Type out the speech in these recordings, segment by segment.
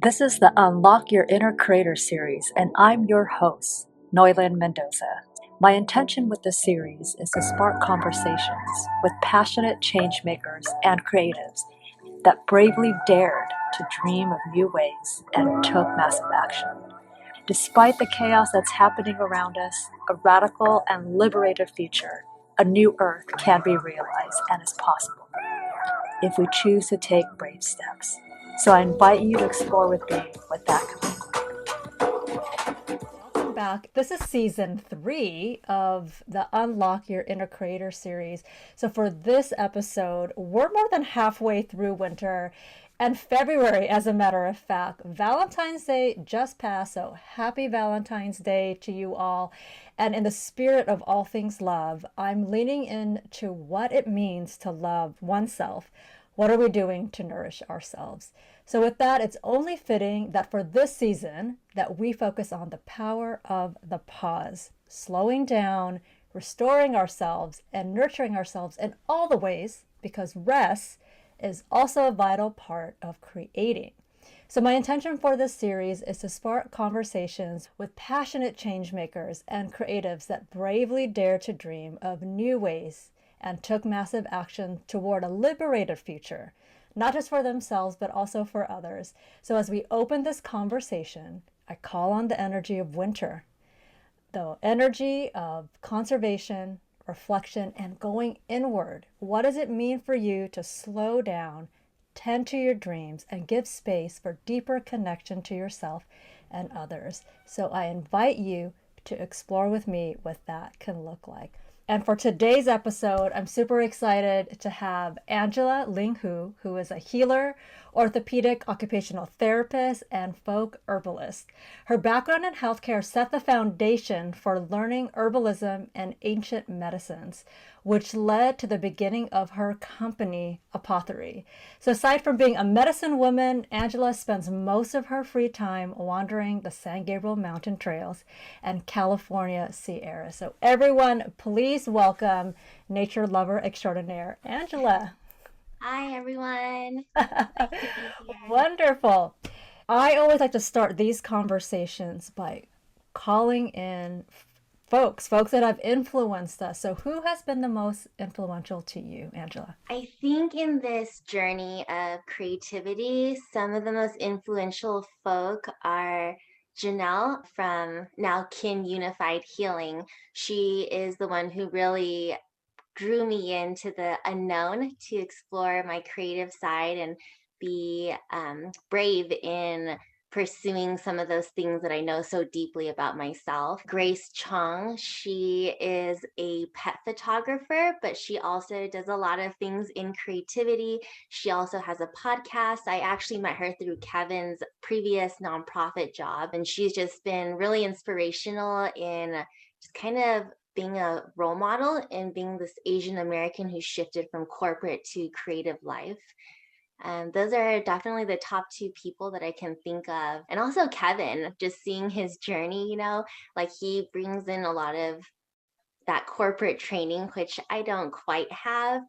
This is the Unlock Your Inner Creator series, and I'm your host, Noilyn Mendoza. My intention with this series is to spark conversations with passionate changemakers and creatives that bravely dared to dream of new ways and took massive action. Despite the chaos that's happening around us, a radical and liberated future, a new earth can be realized and is possible if we choose to take brave steps. So I invite you to explore with me what that could look like. Welcome back. This is season 3 of the Unlock Your Inner Creator series. So, for this episode, we're more than halfway through winter and February, as a matter of fact. Valentine's Day just passed, so happy Valentine's Day to you all. And in the spirit of all things love, I'm leaning into what it means to love oneself. What are we doing to nourish ourselves? So with that, it's only fitting that for this season that we focus on the power of the pause, slowing down, restoring ourselves, and nurturing ourselves in all the ways, because rest is also a vital part of creating. So my intention for this series is to spark conversations with passionate change makers and creatives that bravely dare to dream of new ways and took massive action toward a liberated future, not just for themselves, but also for others. So as we open this conversation, I call on the energy of winter, the energy of conservation, reflection, and going inward. What does it mean for you to slow down, tend to your dreams, and give space for deeper connection to yourself and others? So I invite you to explore with me what that can look like. And for today's episode, I'm super excited to have Angela Linghu, who is a healer, orthopedic occupational therapist, and folk herbalist. Her background in healthcare set the foundation for learning herbalism and ancient medicines, which led to the beginning of her company, Apotherie. So aside from being a medicine woman, Angela spends most of her free time wandering the San Gabriel Mountain trails and California Sierra. So everyone, please welcome nature lover extraordinaire, Angela. Hi, everyone. Nice to be here. Wonderful. I always like to start these conversations by calling in folks that have influenced us. So, who has been the most influential to you, Angela? I think in this journey of creativity, some of the most influential folk are Janelle from now Kin Unified Healing. She is the one who really drew me into the unknown to explore my creative side and be brave in pursuing some of those things that I know so deeply about myself. Grace Chong, she is a pet photographer, but she also does a lot of things in creativity. She also has a podcast. I actually met her through Kevin's previous nonprofit job, and she's just been really inspirational in just kind of being a role model and being this Asian American who shifted from corporate to creative life. Those are definitely the top two people that I can think of. And also Kevin, just seeing his journey, like he brings in a lot of that corporate training, which I don't quite have,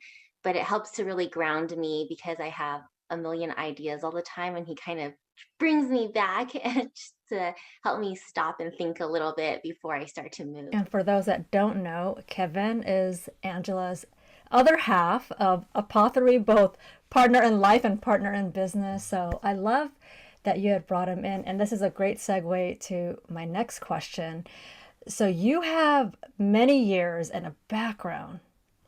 but it helps to really ground me because I have a million ideas all the time. And he kind of brings me back just to help me stop and think a little bit before I start to move. And for those that don't know, Kevin is Angela's other half of Apothary, both partner in life and partner in business. So I love that you had brought him in. And this is a great segue to my next question. So you have many years and a background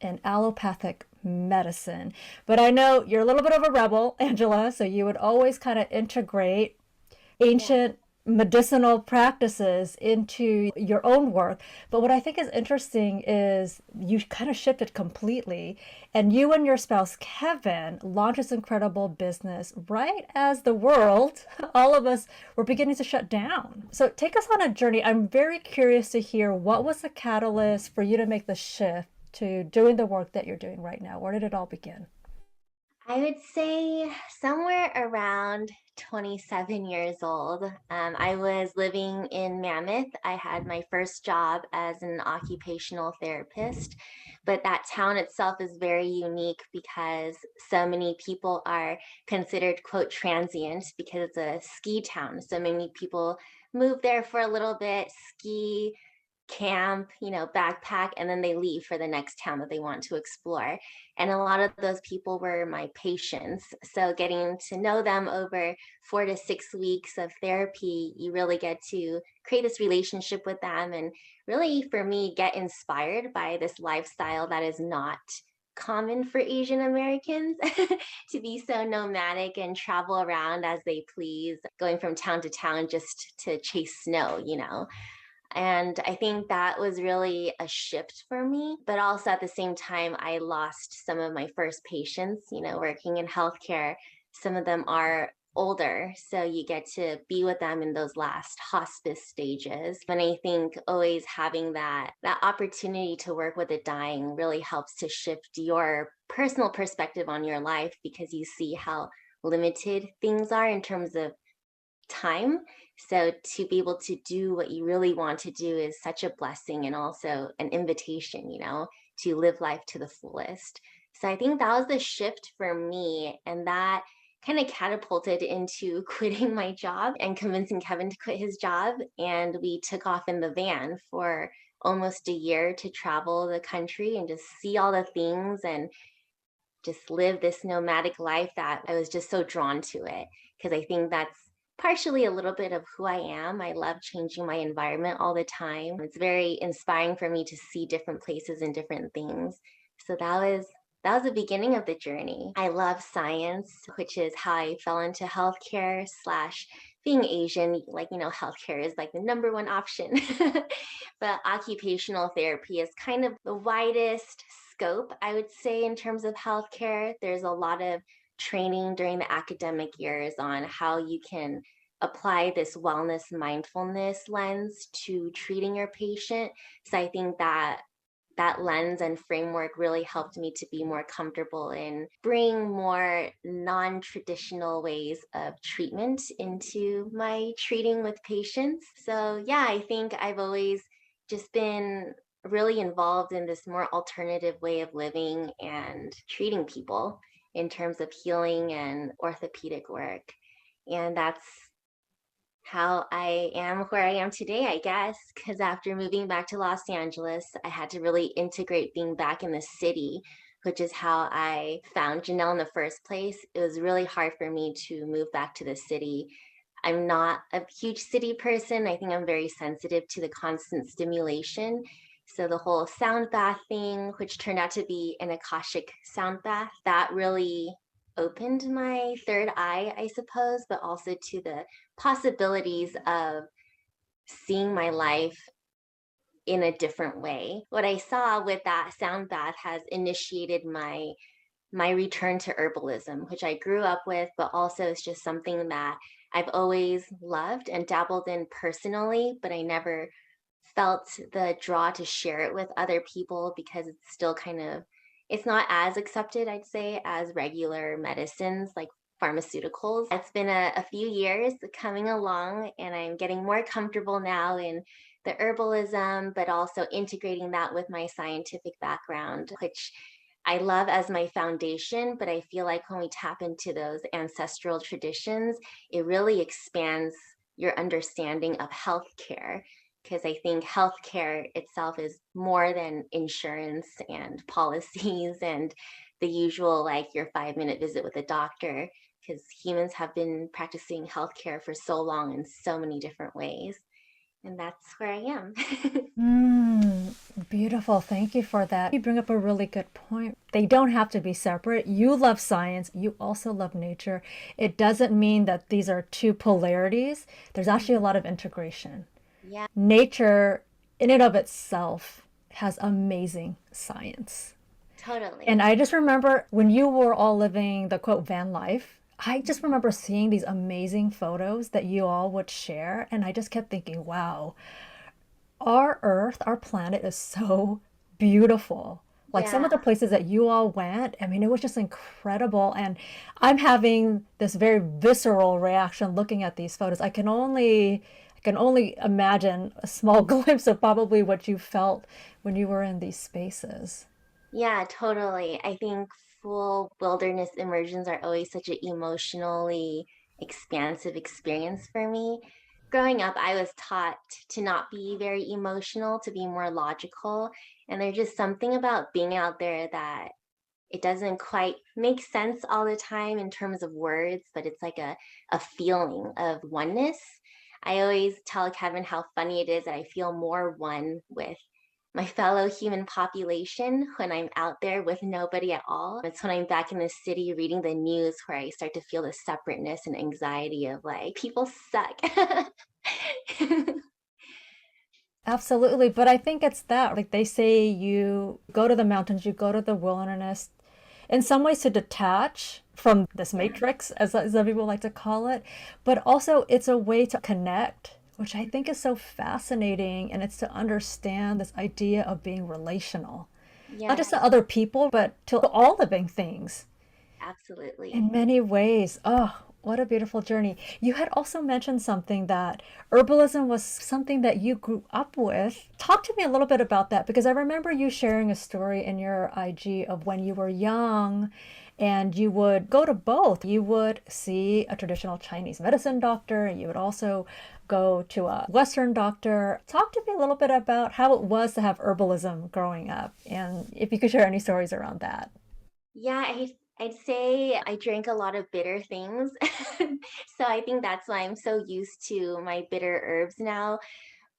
in allopathic medicine, but I know you're a little bit of a rebel, Angela, so you would always kind of integrate Yeah. ancient medicinal practices into your own work. But what I think is interesting is you kind of shifted completely, and you and your spouse Kevin launched this incredible business right as the world, all of us, were beginning to shut down. So take us on a journey. I'm very curious to hear what was the catalyst for you to make the shift to doing the work that you're doing right now. Where did it all begin? I would say somewhere around 27 years old. I was living in Mammoth. I had my first job as an occupational therapist, but that town itself is very unique because so many people are considered, quote, transient because it's a ski town. So many people move there for a little bit, ski, camp, backpack, and then they leave for the next town that they want to explore. And a lot of those people were my patients. So getting to know them over 4 to 6 weeks of therapy, you really get to create this relationship with them and really, for me, get inspired by this lifestyle that is not common for Asian Americans to be so nomadic and travel around as they please, going from town to town just to chase snow. And I think that was really a shift for me. But also at the same time, I lost some of my first patients, working in healthcare. Some of them are older, so you get to be with them in those last hospice stages. And I think always having that opportunity to work with the dying really helps to shift your personal perspective on your life, because you see how limited things are in terms of time. So to be able to do what you really want to do is such a blessing, and also an invitation, to live life to the fullest. So I think that was the shift for me. And that kind of catapulted into quitting my job and convincing Kevin to quit his job. And we took off in the van for almost a year to travel the country and just see all the things and just live this nomadic life that I was just so drawn to it, because I think that's partially a little bit of who I am. I love changing my environment all the time. It's very inspiring for me to see different places and different things. So that was the beginning of the journey. I love science, which is how I fell into healthcare slash being Asian. Healthcare is like the number one option. But occupational therapy is kind of the widest scope, I would say, in terms of healthcare. There's a lot of training during the academic years on how you can apply this wellness mindfulness lens to treating your patient. So I think that lens and framework really helped me to be more comfortable in bring more non-traditional ways of treatment into my treating with patients. So yeah, I think I've always just been really involved in this more alternative way of living and treating people in terms of healing and orthopedic work. And that's how I am where I am today, I guess, because after moving back to Los Angeles, I had to really integrate being back in the city, which is how I found Janelle in the first place. It was really hard for me to move back to the city. I'm not a huge city person. I think I'm very sensitive to the constant stimulation. So the whole sound bath thing, which turned out to be an Akashic sound bath, that really opened my third eye, I suppose, but also to the possibilities of seeing my life in a different way. What I saw with that sound bath has initiated my return to herbalism, which I grew up with, but also is just something that I've always loved and dabbled in personally, but I never felt the draw to share it with other people because it's still it's not as accepted, I'd say, as regular medicines like pharmaceuticals. It's been a few years coming along, and I'm getting more comfortable now in the herbalism, but also integrating that with my scientific background, which I love as my foundation. But I feel like when we tap into those ancestral traditions, it really expands your understanding of healthcare, because I think healthcare itself is more than insurance and policies and the usual, like your 5-minute visit with a doctor, because humans have been practicing healthcare for so long in so many different ways. And that's where I am. Beautiful. Thank you for that. You bring up a really good point. They don't have to be separate. You love science. You also love nature. It doesn't mean that these are two polarities. There's actually a lot of integration. Yeah, Nature, in and of itself, has amazing science. And totally. I just remember when you were all living the quote van life, I just remember seeing these amazing photos that you all would share. And I just kept thinking, wow, our Earth, our planet is so beautiful. Like some Yeah. of the places that you all went, I mean, it was just incredible. And I'm having this very visceral reaction looking at these photos. I can only imagine a small glimpse of probably what you felt when you were in these spaces. Yeah, totally. I think full wilderness immersions are always such an emotionally expansive experience for me. Growing up, I was taught to not be very emotional, to be more logical. And there's just something about being out there that it doesn't quite make sense all the time in terms of words, but it's like a feeling of oneness. I always tell Kevin how funny it is that I feel more one with my fellow human population when I'm out there with nobody at all. It's when I'm back in the city reading the news where I start to feel the separateness and anxiety of like, people suck. Absolutely. But I think it's that, like they say, you go to the mountains, you go to the wilderness, in some ways to detach from this Yeah. matrix, as some people like to call it, but also it's a way to connect, which I think is so fascinating. And it's to understand this idea of being relational, not Yes, just to other people, but to all living things absolutely. in many ways. Oh, what a beautiful journey. You had also mentioned something that herbalism was something that you grew up with. Talk to me a little bit about that because I remember you sharing a story in your IG of when you were young and you would go to both. You would see a traditional Chinese medicine doctor and you would also go to a Western doctor. Talk to me a little bit about how it was to have herbalism growing up and if you could share any stories around that. Yeah, I'd say I drank a lot of bitter things. So I think that's why I'm so used to my bitter herbs now.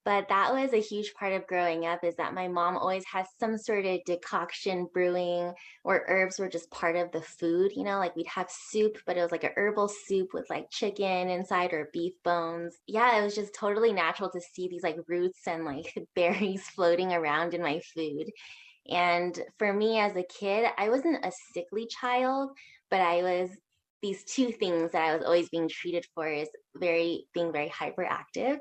But that was a huge part of growing up is that my mom always has some sort of decoction brewing where herbs were just part of the food, like we'd have soup, but it was like a herbal soup with like chicken inside or beef bones. Yeah, it was just totally natural to see these like roots and like berries floating around in my food. And for me as a kid, I wasn't a sickly child, but I was these two things that I was always being treated for is being very hyperactive.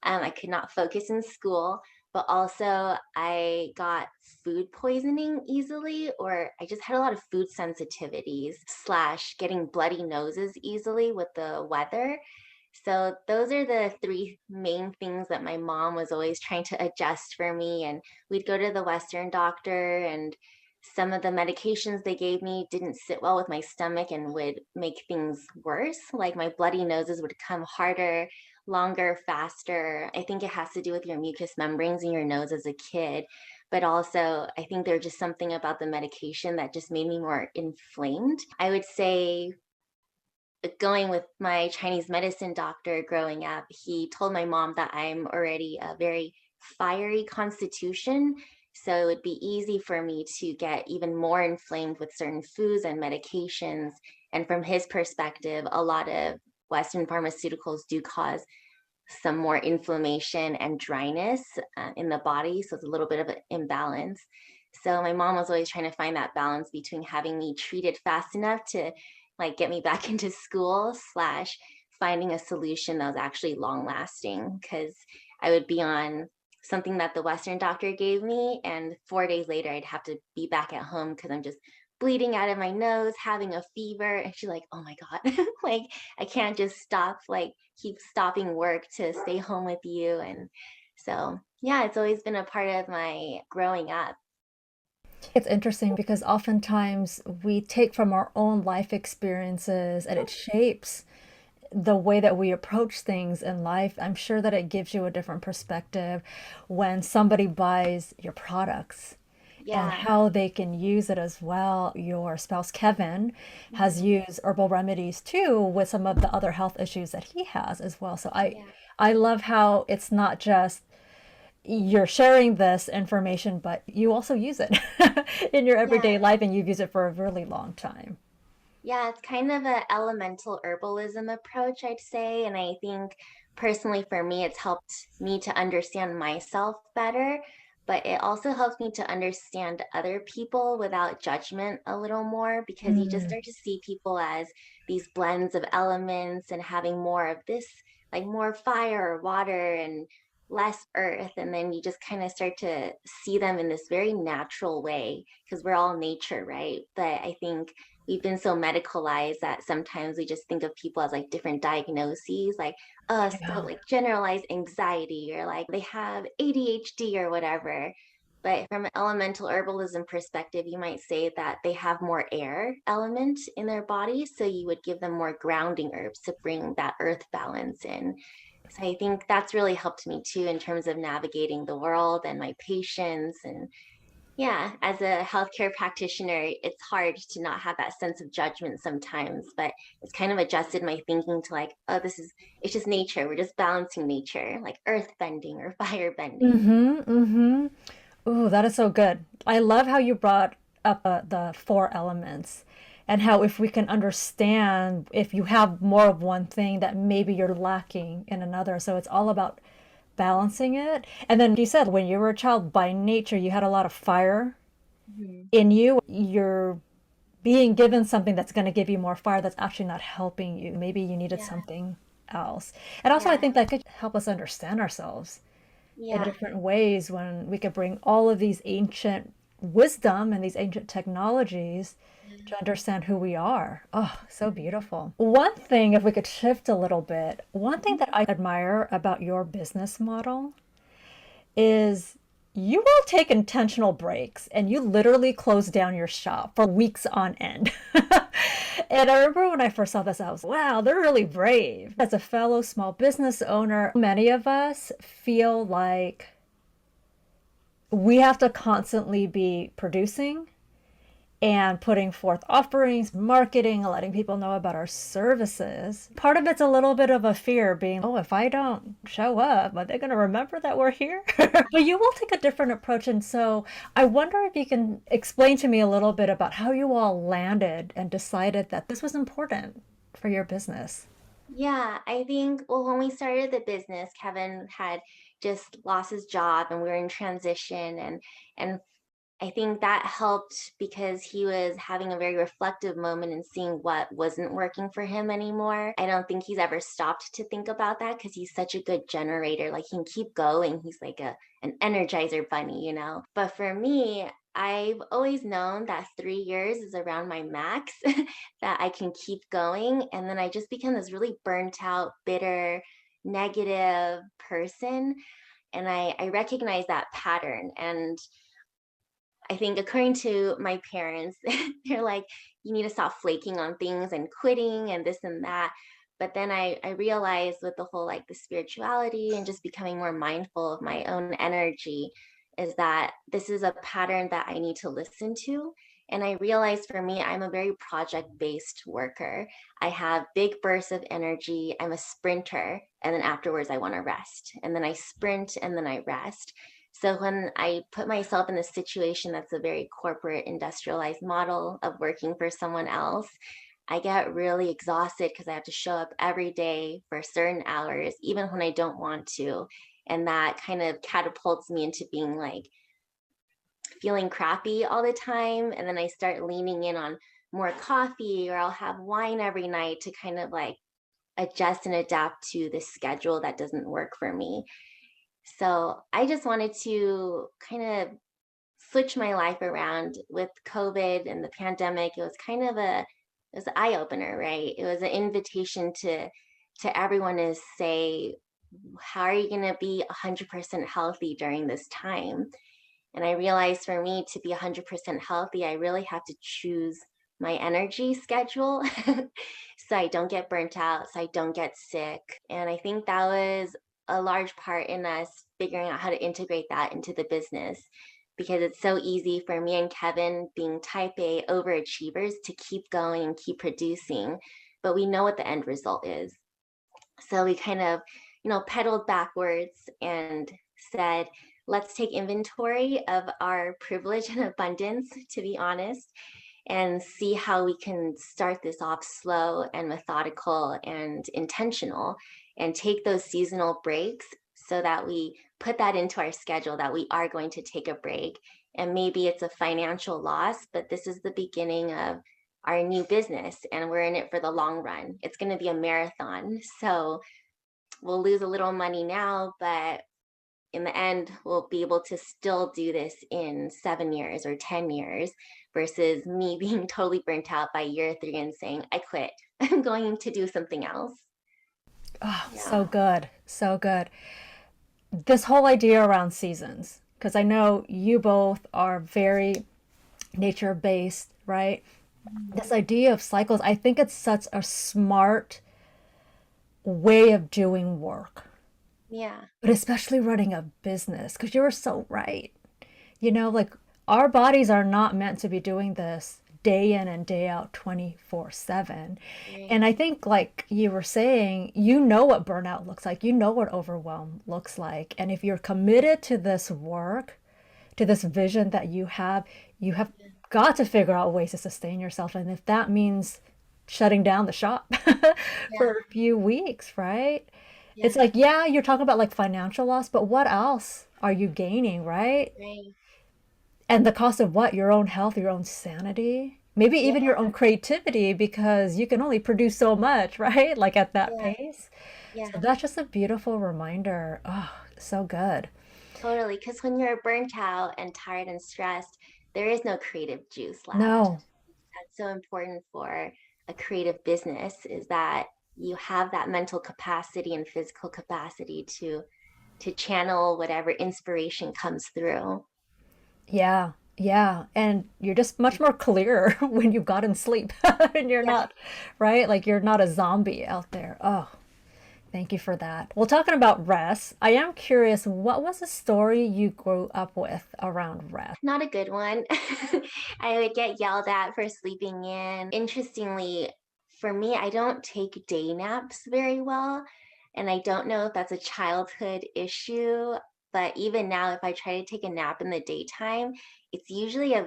I could not focus in school, but also I got food poisoning easily, or I just had a lot of food sensitivities slash getting bloody noses easily with the weather. So those are the three main things that my mom was always trying to adjust for me. And we'd go to the Western doctor, and some of the medications they gave me didn't sit well with my stomach and would make things worse. Like my bloody noses would come harder, longer, faster. I think it has to do with your mucous membranes in your nose as a kid. But also, I think there's just something about the medication that just made me more inflamed. I would say going with my Chinese medicine doctor growing up, he told my mom that I'm already a very fiery constitution. So it would be easy for me to get even more inflamed with certain foods and medications. And from his perspective, a lot of Western pharmaceuticals do cause some more inflammation and dryness in the body. So it's a little bit of an imbalance. So my mom was always trying to find that balance between having me treated fast enough to like get me back into school slash finding a solution that was actually long lasting because I would be on something that the Western doctor gave me, and 4 days later I'd have to be back at home because I'm just bleeding out of my nose, having a fever. And she's like, oh my God, like I can't just stop, like keep stopping work to stay home with you. And so, yeah, it's always been a part of my growing up. It's interesting because oftentimes we take from our own life experiences and it shapes the way that we approach things in life. I'm sure that it gives you a different perspective when somebody buys your products and Yeah. how they can use it as well. Your spouse, Kevin, has Mhm. used herbal remedies too with some of the other health issues that he has as well. So Yeah. I love how it's not just you're sharing this information, but you also use it in your Yeah. everyday life and you've used it for a really long time. Yeah, it's kind of an elemental herbalism approach, I'd say. And I think personally for me, it's helped me to understand myself better, but it also helps me to understand other people without judgment a little more because you just Mm. start to see people as these blends of elements and having more of this, like more fire or water and less earth, and then you just kind of start to see them in this very natural way, because we're all nature, right? But I think we've been so medicalized that sometimes we just think of people as like different diagnoses, like so Yeah. like generalized anxiety, or like they have ADHD or whatever. But from an elemental herbalism perspective, you might say that they have more air element in their body, so you would give them more grounding herbs to bring that earth balance in. So I think that's really helped me too in terms of navigating the world and my patients. And yeah, as a healthcare practitioner, it's hard to not have that sense of judgment sometimes, but it's kind of adjusted my thinking to like, oh, it's just nature. We're just balancing nature, like earth bending or fire bending. Mm-hmm. Mm-hmm. Ooh, that is so good. I love how you brought up the four elements and how if we can understand if you have more of one thing that maybe you're lacking in another. So it's all about balancing it. And then you said when you were a child, by nature, you had a lot of fire Mhm. in you. You're being given something that's going to give you more fire that's actually not helping you. Maybe you needed Yeah, something else. And also, I yeah, think that could help us understand ourselves in yeah. different ways when we could bring all of these ancient wisdom and these ancient technologies to understand who we are. Oh, so beautiful. One thing, if we could shift a little bit, one thing that I admire about your business model is you will take intentional breaks and you literally close down your shop for weeks on end. And I remember when I first saw this, I was, wow, they're really brave. As a fellow small business owner, many of us feel like we have to constantly be producing and putting forth offerings, marketing, letting people know about our services. Part of it's a little bit of a fear being, oh, if I don't show up, are they going to remember that we're here? But you will take a different approach. And so I wonder if you can explain to me a little bit about how you all landed and decided that this was important for your business. Yeah, I think, well, when we started the business, Kevin had just lost his job and we were in transition, and I think that helped because he was having a very reflective moment and seeing what wasn't working for him anymore. I don't think he's ever stopped to think about that because he's such a good generator. Like he can keep going. He's like an energizer bunny, you know. But for me, I've always known that 3 years is around my max, that I can keep going. And then I just become this really burnt out, bitter, negative person. And I recognize that pattern. And I think according to my parents, they're like, you need to stop flaking on things and quitting and this and that. But then I realized with the whole like the spirituality and just becoming more mindful of my own energy is that this is a pattern that I need to listen to. And I realized for me, I'm a very project based worker. I have big bursts of energy. I'm a sprinter. And then afterwards, I want to rest. And then I sprint and then I rest. So when I put myself in a situation that's a very corporate industrialized model of working for someone else, I get really exhausted because I have to show up every day for certain hours, even when I don't want to. And that kind of catapults me into being like feeling crappy all the time. And then I start leaning in on more coffee, or I'll have wine every night to kind of like adjust and adapt to the schedule that doesn't work for me. So I just wanted to kind of switch my life around with COVID and the pandemic. It was kind of it was an eye opener, right? It was an invitation to everyone to say, how are you going to be 100% healthy during this time? And I realized for me to be 100% healthy, I really have to choose my energy schedule so I don't get burnt out, so I don't get sick. And I think that was a large part in us figuring out how to integrate that into the business, because it's so easy for me and Kevin, being type A overachievers, to keep going and keep producing, but we know what the end result is. So we kind of, pedaled backwards and said, let's take inventory of our privilege and abundance, to be honest, and see how we can start this off slow and methodical and intentional, and take those seasonal breaks so that we put that into our schedule that we are going to take a break. And maybe it's a financial loss, but this is the beginning of our new business and we're in it for the long run. It's going to be a marathon. So we'll lose a little money now, but in the end, we'll be able to still do this in 7 years or 10 years versus me being totally burnt out by year 3 and saying, I quit. I'm going to do something else. Oh, Yeah. so good. So good. This whole idea around seasons, because I know you both are very nature based, right? This idea of cycles, I think it's such a smart way of doing work, Yeah. but especially running a business, because you were so right. Like our bodies are not meant to be doing this day in and day out 24/7. Right. And I think, like you were saying, you know what burnout looks like, you know what overwhelm looks like. And if you're committed to this work, to this vision that you have got to figure out ways to sustain yourself. And if that means shutting down the shop Yeah. for a few weeks, right? It's Yeah. like, yeah, you're talking about like financial loss, but what else are you gaining, right? Right. And the cost of what? Your own health, your own sanity, maybe Yeah. even your own creativity, because you can only produce so much, right? Like at that Yeah. pace. Yeah. So that's just a beautiful reminder. Oh, so good. Totally. Because when you're burnt out and tired and stressed, there is no creative juice left. No, That's so important for a creative business is that you have that mental capacity and physical capacity to channel whatever inspiration comes through. yeah, yeah. And you're just much more clear when you've gotten sleep and you're Yeah. not, right? Like you're not a zombie out there. Oh, thank you for that. Well, talking about rest, I am curious, what was the story you grew up with around rest? Not a good one. I would get yelled at for sleeping in. Interestingly, for me, I don't take day naps very well. And I don't know if that's a childhood issue, but even now, if I try to take a nap in the daytime, it's usually I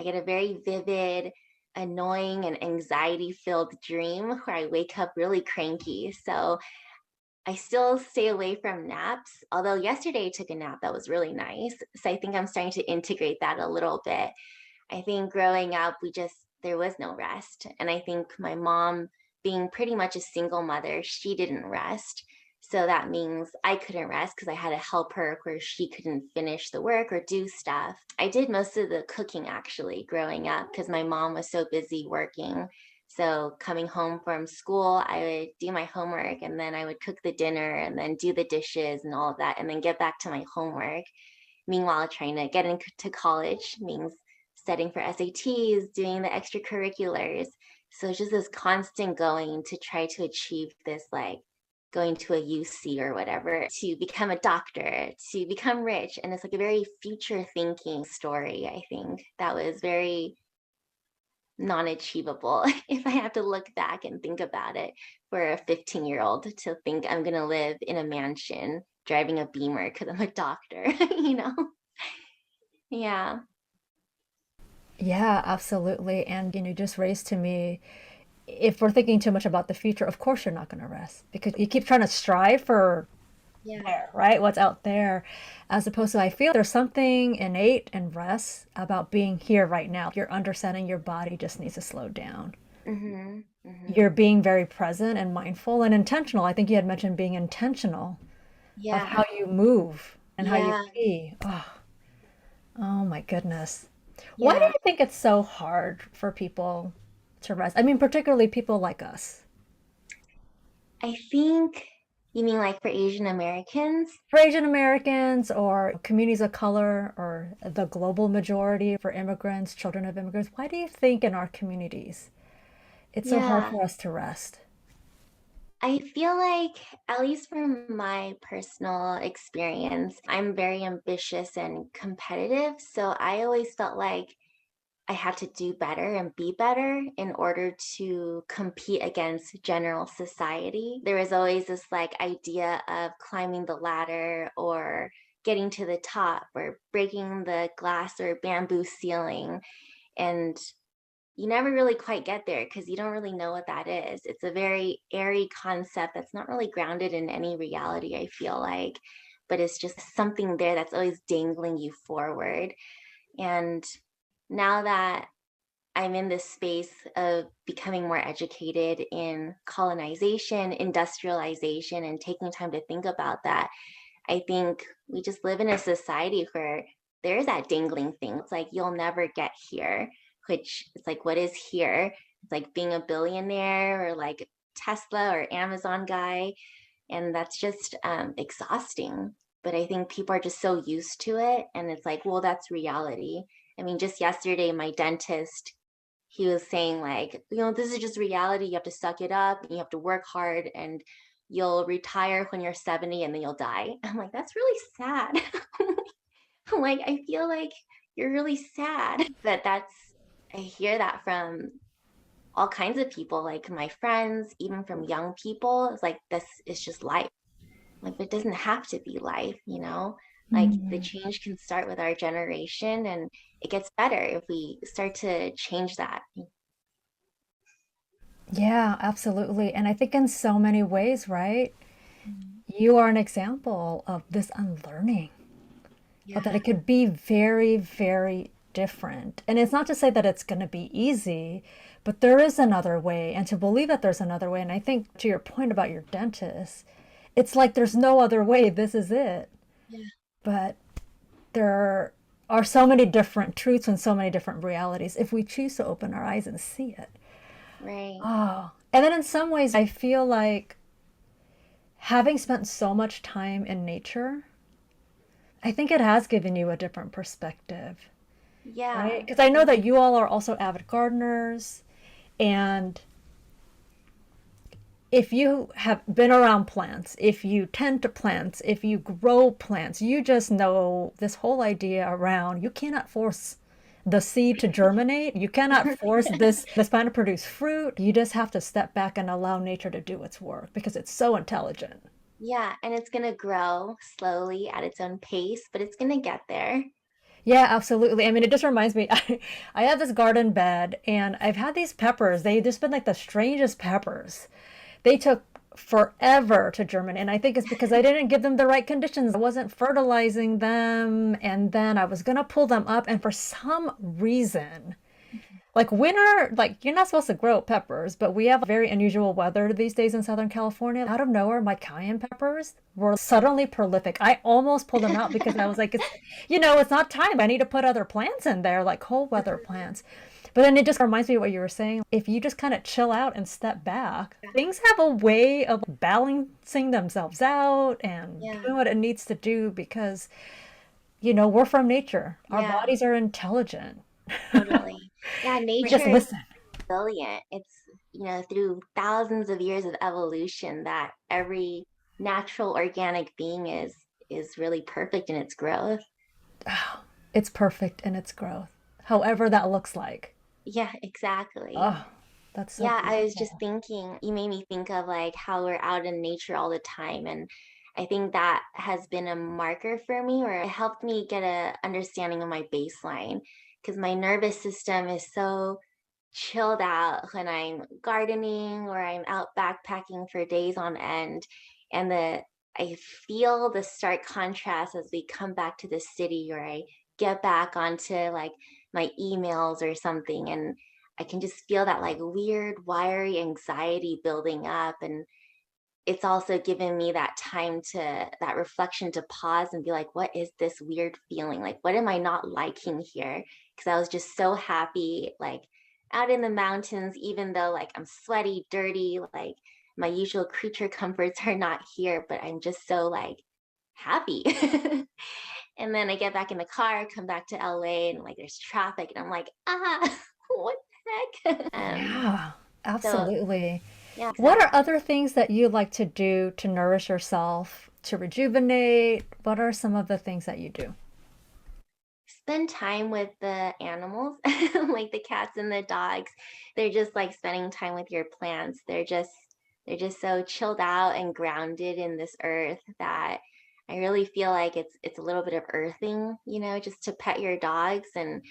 get a very vivid, annoying, and anxiety filled dream where I wake up really cranky. So I still stay away from naps, although yesterday I took a nap that was really nice. So I think I'm starting to integrate that a little bit. I think growing up, there was no rest. And I think my mom, being pretty much a single mother, she didn't rest. So that means I couldn't rest because I had to help her where she couldn't finish the work or do stuff. I did most of the cooking actually growing up because my mom was so busy working. So coming home from school, I would do my homework and then I would cook the dinner and then do the dishes and all of that and then get back to my homework. Meanwhile, trying to get into college means studying for SATs, doing the extracurriculars. So it's just this constant going to try to achieve this, like going to a UC or whatever, to become a doctor, to become rich. And it's like a very future thinking story, I think, that was very non-achievable if I have to look back and think about it for a 15-year-old to think I'm going to live in a mansion driving a Beamer because I'm a doctor, you know? Yeah. Yeah, absolutely. And you just raised to me, if we're thinking too much about the future, of course you're not going to rest because you keep trying to strive for Yeah. there, right? What's out there, as opposed to I feel there's something innate and rest about being here right now. You're understanding your body just needs to slow down. Mm-hmm. Mm-hmm. You're being very present and mindful and intentional. I think you had mentioned being intentional of Yeah. how you move and how you Yeah. be. Oh my goodness. Why do Yeah. you think it's so hard for people to rest? I mean, particularly people like us. I think you mean like for Asian Americans? For Asian Americans or communities of color or the global majority for immigrants, children of immigrants, why do you think in our communities it's so hard Yeah. for us to rest? I feel like, at least from my personal experience, I'm very ambitious and competitive. So I always felt like I had to do better and be better in order to compete against general society. There was always this like idea of climbing the ladder or getting to the top or breaking the glass or bamboo ceiling. And you never really quite get there because you don't really know what that is. It's a very airy concept that's not really grounded in any reality, I feel like, but it's just something there that's always dangling you forward. And now that I'm in this space of becoming more educated in colonization, industrialization, and taking time to think about that, I think we just live in a society where there's that dangling thing. It's like, you'll never get here, which it's like, what is here? It's like being a billionaire or like Tesla or Amazon guy. And that's just exhausting. But I think people are just so used to it. And it's like, well, that's reality. I mean, just yesterday, my dentist, he was saying, like, this is just reality. You have to suck it up and you have to work hard and you'll retire when you're 70 and then you'll die. I'm like, that's really sad. I'm like, I feel like you're really sad. But I hear that from all kinds of people, like my friends, even from young people. It's like, this is just life. Like, it doesn't have to be life. Like, the change can start with our generation, and it gets better if we start to change that. Yeah, absolutely. And I think in so many ways, right? You are an example of this unlearning, of that Yeah, it could be very, very different. And it's not to say that it's going to be easy, but there is another way. And to believe that there's another way. And I think to your point about your dentist, it's like there's no other way. This is it. yeah, But there are so many different truths and so many different realities if we choose to open our eyes and see it. right. Oh, and then in some ways, I feel like having spent so much time in nature, I think it has given you a different perspective, right? Yeah, Because I know that you all are also avid gardeners, and if you have been around plants, if you tend to plants, if you grow plants, you just know this whole idea around you cannot force the seed to germinate. You cannot force this plant to produce fruit. You just have to step back and allow nature to do its work because it's so intelligent. yeah. And it's going to grow slowly at its own pace, but it's going to get there. Yeah, absolutely. I mean, it just reminds me, I have this garden bed and I've had these peppers. They just been like the strangest peppers. They took forever to germinate. And I think it's because I didn't give them the right conditions. I wasn't fertilizing them. And then I was going to pull them up. And for some reason, like winter, like you're not supposed to grow peppers, but we have very unusual weather these days in Southern California. Out of nowhere, my cayenne peppers were suddenly prolific. I almost pulled them out because I was like, it's not time. I need to put other plants in there, like cold weather plants. But then it just reminds me of what you were saying. If you just kind of chill out and step back, things have a way of balancing themselves out and Yeah, doing what it needs to do because, we're from nature. Our yeah, bodies are intelligent. totally. Yeah, We just nature is listen. resilient. It's, through thousands of years of evolution that every natural organic being is really perfect in its growth. Oh, it's perfect in its growth, however that looks like. Yeah, exactly. Oh, that's so Yeah, I was just beautiful. thinking, you made me think of like how we're out in nature all the time. And I think that has been a marker for me, or it helped me get a understanding of my baseline. Because my nervous system is so chilled out when I'm gardening or I'm out backpacking for days on end. And I feel the stark contrast as we come back to the city, or I get back onto like my emails or something. And I can just feel that like weird, wiry anxiety building up. And it's also given me that time that reflection to pause and be like, what is this weird feeling? Like, what am I not liking here? Because I was just so happy, like out in the mountains, even though like I'm sweaty, dirty, like my usual creature comforts are not here, but I'm just so like happy. And then I get back in the car, come back to LA, and like there's traffic, and I'm like, what the heck? Yeah, So absolutely. yeah, What are exactly. other things that you like to do to nourish yourself, to rejuvenate? What are some of the things that you do? Spend time with the animals, like the cats and the dogs. They're just like spending time with your plants. They're just so chilled out and grounded in this earth that I really feel like it's a little bit of earthing, just to pet your dogs, and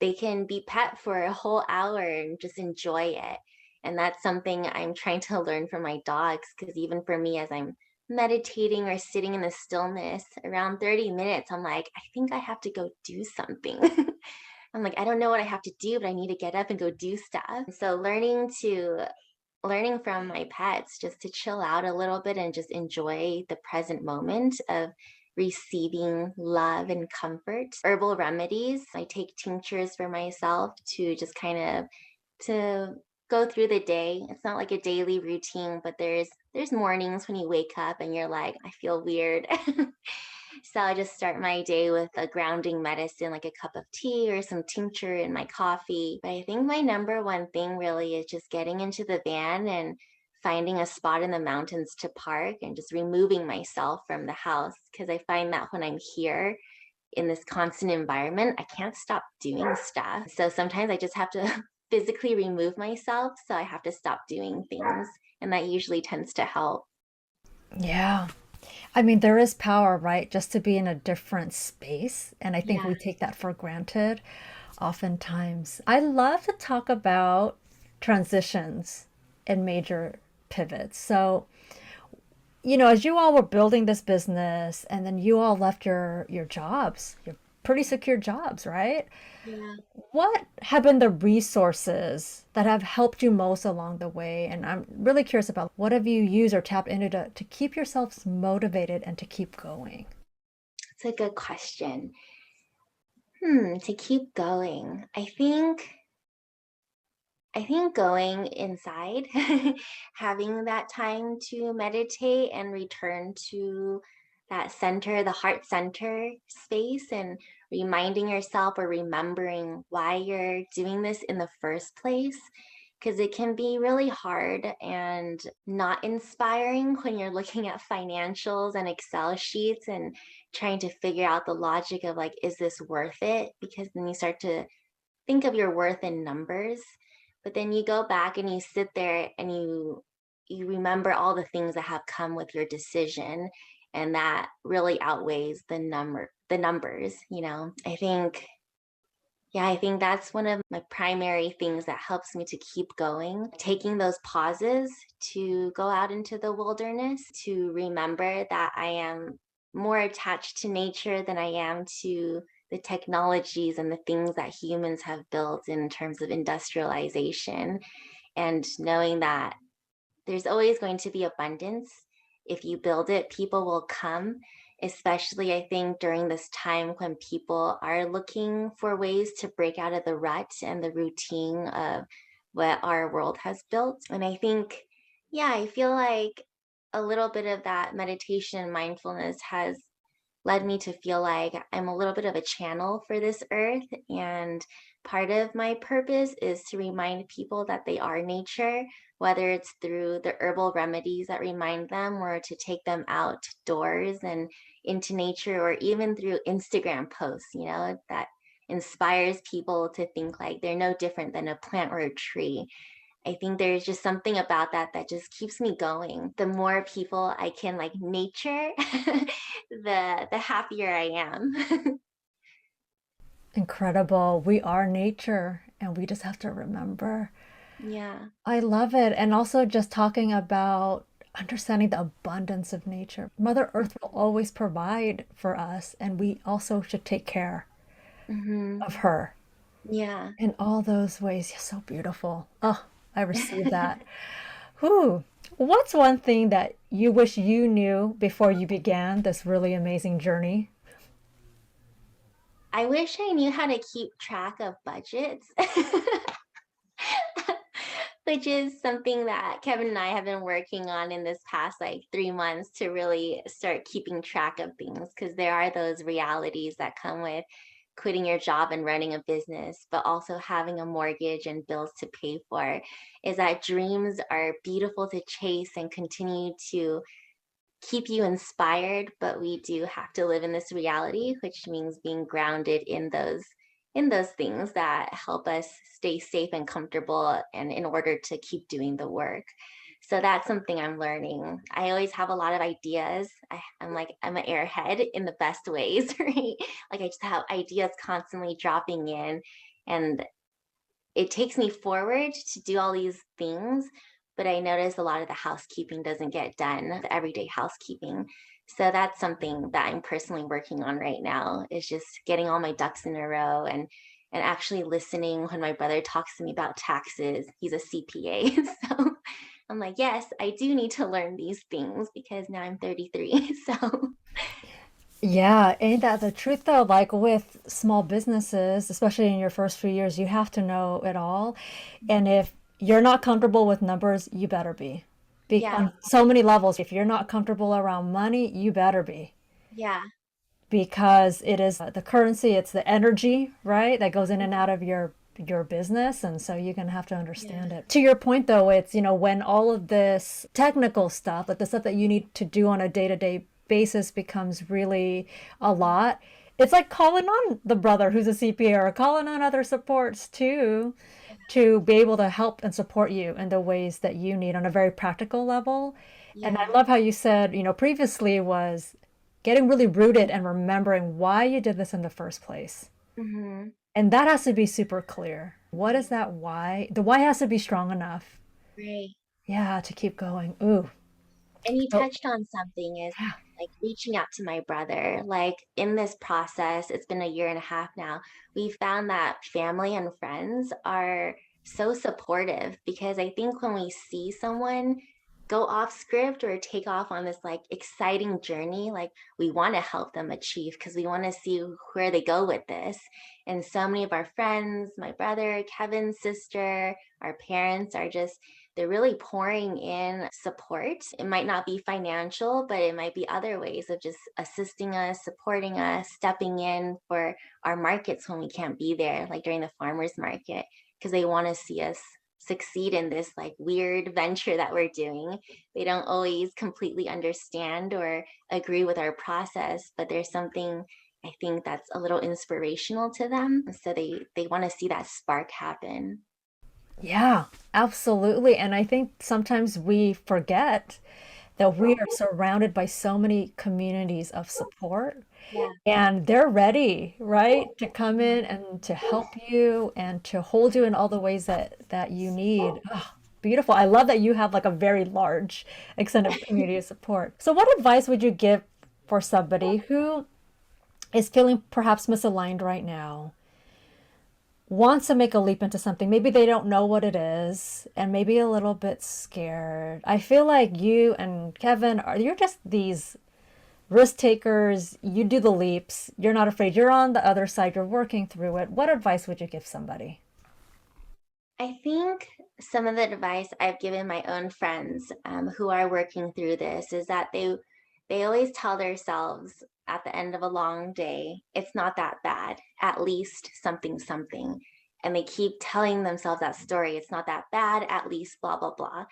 they can be pet for a whole hour and just enjoy it. And that's something I'm trying to learn from my dogs, because even for me, as I'm meditating or sitting in the stillness around 30 minutes, I'm like, I think I have to go do something. I'm like, I don't know what I have to do, but I need to get up and go do stuff. So learning to learning from my pets just to chill out a little bit and just enjoy the present moment of receiving love and comfort. Herbal remedies, I take tinctures for myself to just kind of to go through the day. It's not like a daily routine, but there's mornings when you wake up and you're like, I feel weird. So I just start my day with a grounding medicine, like a cup of tea or some tincture in my coffee. But I think my number one thing really is just getting into the van and finding a spot in the mountains to park and just removing myself from the house. Because I find that when I'm here in this constant environment, I can't stop doing stuff. So sometimes I just have to physically remove myself. So I have to stop doing things. And that usually tends to help. Yeah. I mean, there is power, right? Just to be in a different space. And I think Yeah. we take that for granted oftentimes. I love to talk about transitions and major pivots. So, as you all were building this business and then you all left your jobs, your pretty secure jobs, right? Yeah. What have been the resources that have helped you most along the way? And I'm really curious about what have you used or tapped into to keep yourselves motivated and to keep going? It's a good question. To keep going. I think going inside, having that time to meditate and return to that center, the heart center space, and reminding yourself or remembering why you're doing this in the first place. Because it can be really hard and not inspiring when you're looking at financials and Excel sheets and trying to figure out the logic of like, is this worth it? Because then you start to think of your worth in numbers, but then you go back and you sit there and you remember all the things that have come with your decision, and that really outweighs the numbers. I think that's one of my primary things that helps me to keep going, taking those pauses to go out into the wilderness, to remember that I am more attached to nature than I am to the technologies and the things that humans have built in terms of industrialization, and knowing that there's always going to be abundance. If you build it, people will come, especially I think during this time when people are looking for ways to break out of the rut and the routine of what our world has built. And I think, yeah, I feel like a little bit of that meditation and mindfulness has led me to feel like I'm a little bit of a channel for this earth. And part of my purpose is to remind people that they are nature, whether it's through the herbal remedies that remind them, or to take them outdoors and into nature, or even through Instagram posts, that inspires people to think like they're no different than a plant or a tree. I think there's just something about that that just keeps me going. The more people I can like nature, the happier I am. Incredible. We are nature and we just have to remember. Yeah. I love it. And also just talking about understanding the abundance of nature. Mother Earth will always provide for us, and we also should take care Hmm. of her Yeah. in all those ways. Yeah, so beautiful. Oh, I received that. Whew. What's one thing that you wish you knew before you began this really amazing journey? I wish I knew how to keep track of budgets. Which is something that Kevin and I have been working on in this past like 3 months, to really start keeping track of things, because there are those realities that come with quitting your job and running a business, but also having a mortgage and bills to pay for. Is that dreams are beautiful to chase and continue to keep you inspired, but we do have to live in this reality, which means being grounded in those things that help us stay safe and comfortable, and in order to keep doing the work. So that's something I'm learning. I always have a lot of ideas. I'm an airhead in the best ways, right? Like I just have ideas constantly dropping in, and it takes me forward to do all these things, but I notice a lot of the housekeeping doesn't get done, the everyday housekeeping. So that's something that I'm personally working on right now, is just getting all my ducks in a row, and actually listening when my brother talks to me about taxes. He's a CPA. So I'm like, yes, I do need to learn these things because now I'm 33. So, Yeah, ain't that the truth though? Like with small businesses, especially in your first few years, you have to know it all. And if you're not comfortable with numbers, you better be. yeah, On so many levels. If you're not comfortable around money, you better be. yeah, Because it is the currency, it's the energy, right? That goes in and out of your business, and so you're going to have to yeah, understand it. To your point though, it's, when all of this technical stuff, like the stuff that you need to do on a day-to-day basis becomes really a lot, it's like calling on the brother who's a CPA or calling on other supports too to be able to help and support you in the ways that you need on a very practical level. And I yeah. love how you said, previously was getting really rooted and remembering why you did this in the first place. Hmm. And that has to be super clear. What is that why? The why has to be strong enough. Right. Yeah, to keep going. Ooh. And you So, touched on something is yeah. like reaching out to my brother. Like in this process, it's been a year and a half now. We found that family and friends are so supportive because I think when we see someone go off script or take off on this like exciting journey, like we want to help them achieve because we want to see where they go with this. And so many of our friends, my brother, Kevin's sister, our parents are just they're really pouring in support. It might not be financial, but it might be other ways of just assisting us, supporting us, stepping in for our markets when we can't be there, like during the farmers market, because they want to see us succeed in this like weird venture that we're doing. They don't always completely understand or agree with our process, but there's something I think that's a little inspirational to them. So they want to see that spark happen. Yeah, absolutely. And I think sometimes we forget that we are surrounded by so many communities of support Yeah. and they're ready, right, to come in and to help you and to hold you in all the ways that you need. Oh, beautiful. I love that you have like a very large extended community of support. So what advice would you give for somebody who is feeling perhaps misaligned right now, wants to make a leap into something? Maybe they don't know what it is and maybe a little bit scared. I feel like you and Kevin you're just these risk takers. You do the leaps. You're not afraid. You're on the other side. You're working through it. What advice would you give somebody? I think some of the advice I've given my own friends who are working through this is that they always tell themselves at the end of a long day, it's not that bad. At least something something, and they keep telling themselves that story. It's not that bad. At least blah blah blah.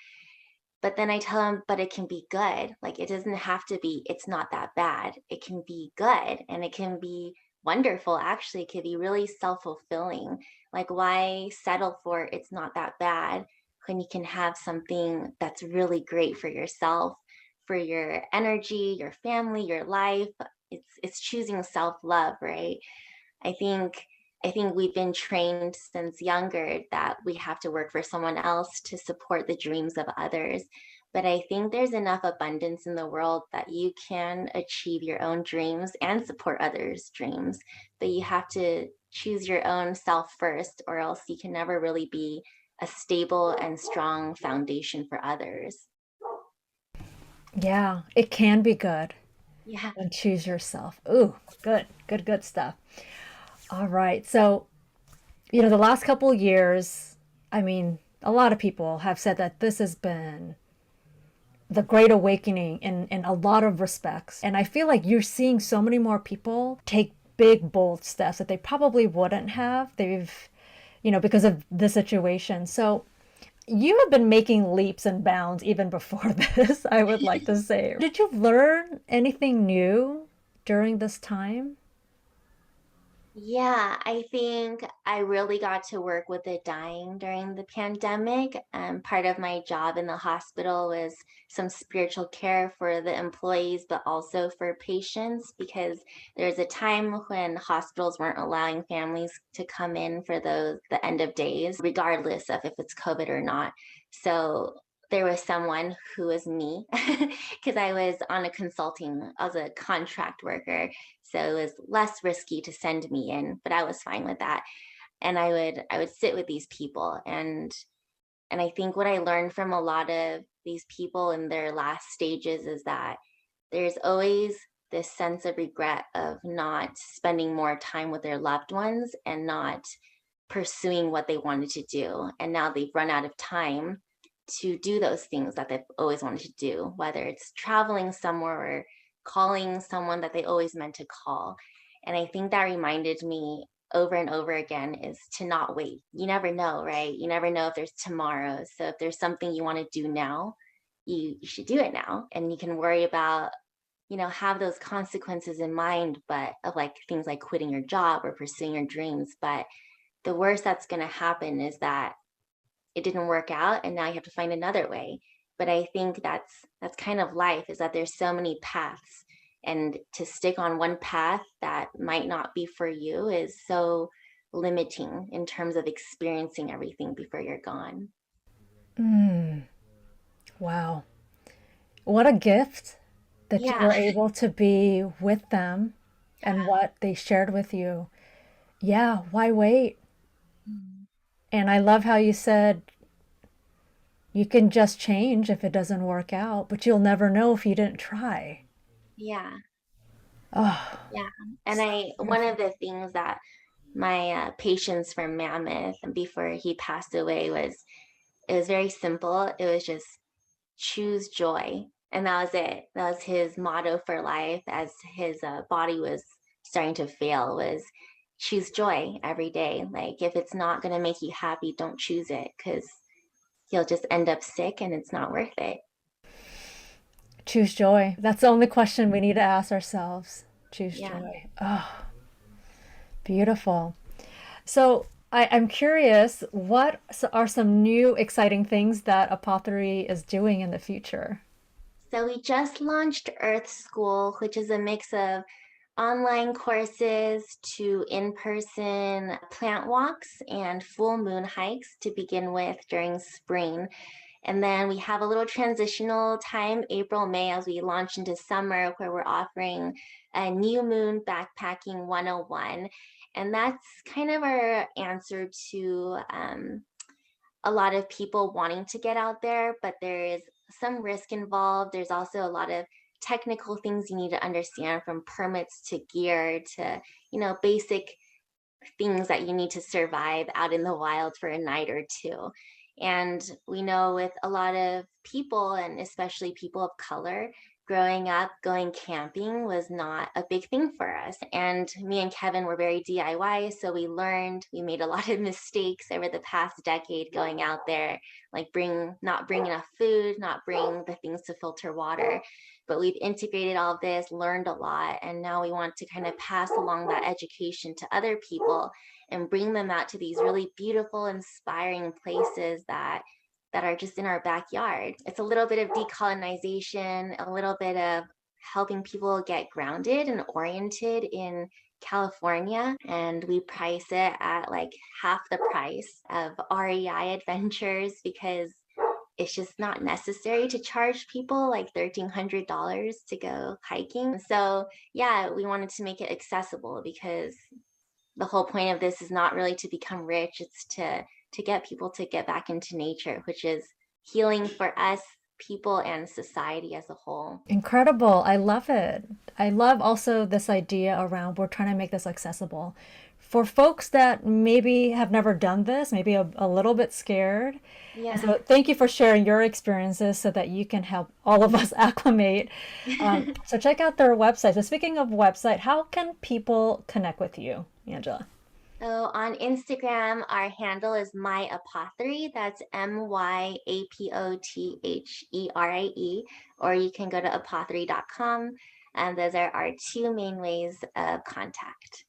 But then I tell them, but it can be good. Like it doesn't have to be, it's not that bad. It can be good and it can be wonderful. Actually, it could be really self fulfilling. Like, why settle for it's not that bad when you can have something that's really great for yourself, for your energy, your family, your life? It's choosing self love, right? I think I think we've been trained since younger that we have to work for someone else to support the dreams of others. But I think there's enough abundance in the world that you can achieve your own dreams and support others' dreams. But you have to choose your own self first, or else you can never really be a stable and strong foundation for others. Yeah, it can be good. Yeah. And choose yourself. Ooh, good, good, good stuff. All right. So, the last couple of years, I mean, a lot of people have said that this has been the great awakening in a lot of respects. And I feel like you're seeing so many more people take big, bold steps that they probably wouldn't have. Because of the situation. So you have been making leaps and bounds even before this, I would like to say. Did you learn anything new during this time? Yeah, I think I really got to work with the dying during the pandemic. Part of my job in the hospital was some spiritual care for the employees, but also for patients, because there's a time when hospitals weren't allowing families to come in for the end of days, regardless of if it's COVID or not. So there was someone who was me because I was on a consulting, I was a contract worker, so it was less risky to send me in, but I was fine with that. And I would sit with these people and And I think what I learned from a lot of these people in their last stages is that there's always this sense of regret of not spending more time with their loved ones and not pursuing what they wanted to do. And now they've run out of time to do those things that they've always wanted to do, whether it's traveling somewhere or calling someone that they always meant to call. And I think that reminded me over and over again is to not wait. You never know, right? You never know if there's tomorrow. So if there's something you want to do now, you should do it now. And you can worry about, have those consequences in mind, but of like things like quitting your job or pursuing your dreams. But the worst that's going to happen is that it didn't work out and now you have to find another way. But I think that's kind of life, is that there's so many paths, and to stick on one path that might not be for you is so limiting in terms of experiencing everything before you're gone. Wow. What a gift that you Yeah. were able to be with them and what they shared with you. Yeah, why wait? And I love how you said you can just change if it doesn't work out, but you'll never know if you didn't try. Yeah. Oh, Yeah. And one beautiful. of the things that my patients from Mammoth before he passed away it was very simple. It was just choose joy. And that was it. That was his motto for life as his body was starting to fail, was choose joy every day. Like if it's not going to make you happy, don't choose it, because you'll just end up sick and it's not worth it. Choose joy. That's the only question we need to ask ourselves. Choose Yeah. joy. Oh, beautiful. So I'm curious, what are some new exciting things that Apotherie is doing in the future? So we just launched Earth School, which is a mix of online courses to in-person plant walks and full moon hikes to begin with during spring. And then we have a little transitional time, April, May, as we launch into summer, where we're offering a new moon backpacking 101. And that's kind of our answer to a lot of people wanting to get out there, but there is some risk involved. There's also a lot of technical things you need to understand, from permits to gear to, basic things that you need to survive out in the wild for a night or two. And we know with a lot of people, and especially people of color, growing up, going camping was not a big thing for us. And me and Kevin were very DIY. So we made a lot of mistakes over the past decade going out there, like not bring enough food, not bring the things to filter water. But we've integrated all of this, learned a lot, and now we want to kind of pass along that education to other people and bring them out to these really beautiful, inspiring places that are just in our backyard. It's a little bit of decolonization, a little bit of helping people get grounded and oriented in California. And we price it at like half the price of REI adventures, because it's just not necessary to charge people like $1,300 to go hiking. So yeah, we wanted to make it accessible, because the whole point of this is not really to become rich. It's to get people to get back into nature, which is healing for us, people, and society as a whole. Incredible. I love it. I love also this idea around we're trying to make this accessible for folks that maybe have never done this, maybe a little bit scared. And Yeah. so thank you for sharing your experiences so that you can help all of us acclimate. So check out their website. So speaking of website, how can people connect with you, Angela? So on Instagram, our handle is My Apotherie. That's MyApothere. Or you can go to apotherie.com. And those are our two main ways of contact.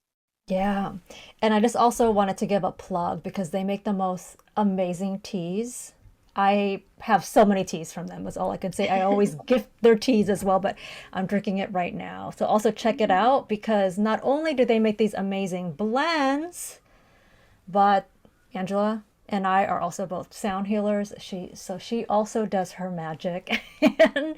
Yeah. And I just also wanted to give a plug because they make the most amazing teas. I have so many teas from them, is all I can say. I always gift their teas as well, but I'm drinking it right now. So also check it out, because not only do they make these amazing blends, but Angela and I are also both sound healers. She also does her magic and,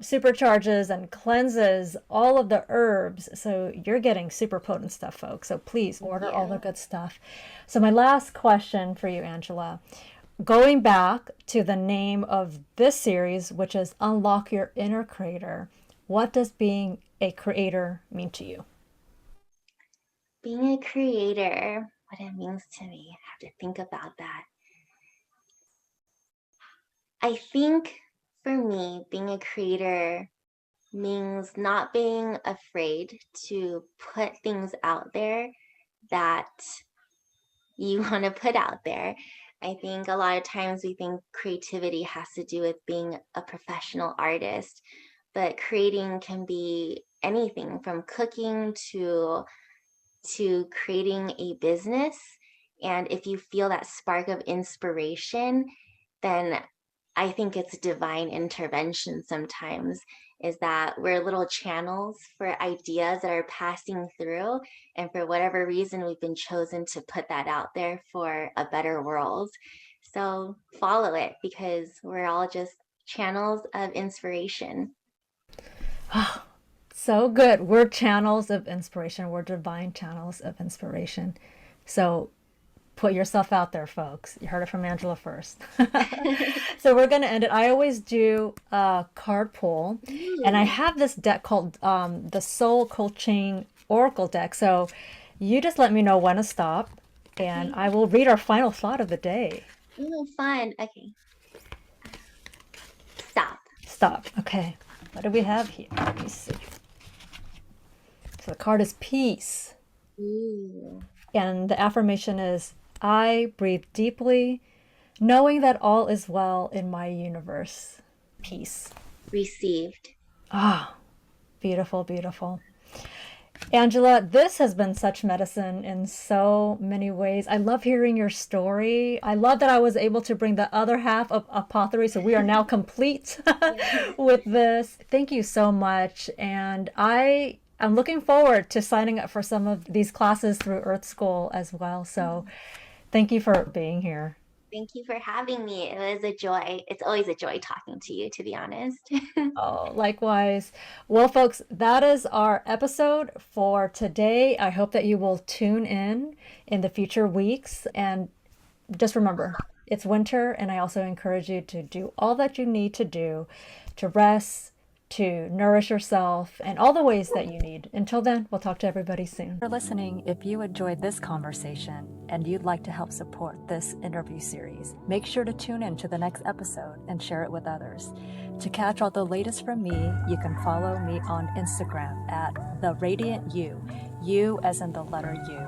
supercharges and cleanses all of the herbs. So you're getting super potent stuff, folks. So please order all the Yeah. good stuff. So my last question for you, Angela, going back to the name of this series, which is Unlock Your Inner Creator, what does being a creator mean to you? Being a creator, what it means to me, I have to think about that. I think for me, being a creator means not being afraid to put things out there that you want to put out there. I think a lot of times we think creativity has to do with being a professional artist, but creating can be anything from cooking to creating a business. And if you feel that spark of inspiration, then I think it's divine intervention sometimes, is that we're little channels for ideas that are passing through. And for whatever reason, we've been chosen to put that out there for a better world. So follow it, because we're all just channels of inspiration. Oh, so good. We're channels of inspiration. We're divine channels of inspiration. So put yourself out there, folks. You heard it from Angela first. So we're going to end it. I always do a card pull, and I have this deck called the Soul Coaching Oracle deck. So you just let me know when to stop, and I will read our final thought of the day. Ooh, fun. Okay. Stop. Stop. Okay. What do we have here? Let me see. So the card is peace. Ooh. And the affirmation is, I breathe deeply, knowing that all is well in my universe. Peace. Received. Ah, beautiful, beautiful. Angela, this has been such medicine in so many ways. I love hearing your story. I love that I was able to bring the other half of Apotherie, so we are now complete with this. Thank you so much. And I'm looking forward to signing up for some of these classes through Earth School as well. So thank you for being here. Thank you for having me. It was a joy. It's always a joy talking to you, to be honest. Oh, likewise. Well, folks, that is our episode for today. I hope that you will tune in the future weeks. And just remember, it's winter, and I also encourage you to do all that you need to do to rest, to nourish yourself, and all the ways that you need. Until then, we'll talk to everybody soon. For listening. If you enjoyed this conversation and you'd like to help support this interview series, make sure to tune in to the next episode and share it with others. To catch all the latest from me, you can follow me on Instagram at The Radiant You, you as in the letter U,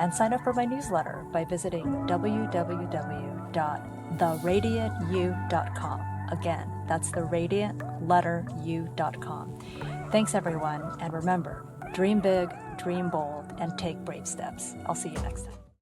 and sign up for my newsletter by visiting www.theradiantu.com. Again, that's theradiantletteru.com. Thanks, everyone, and remember, dream big, dream bold, and take brave steps. I'll see you next time.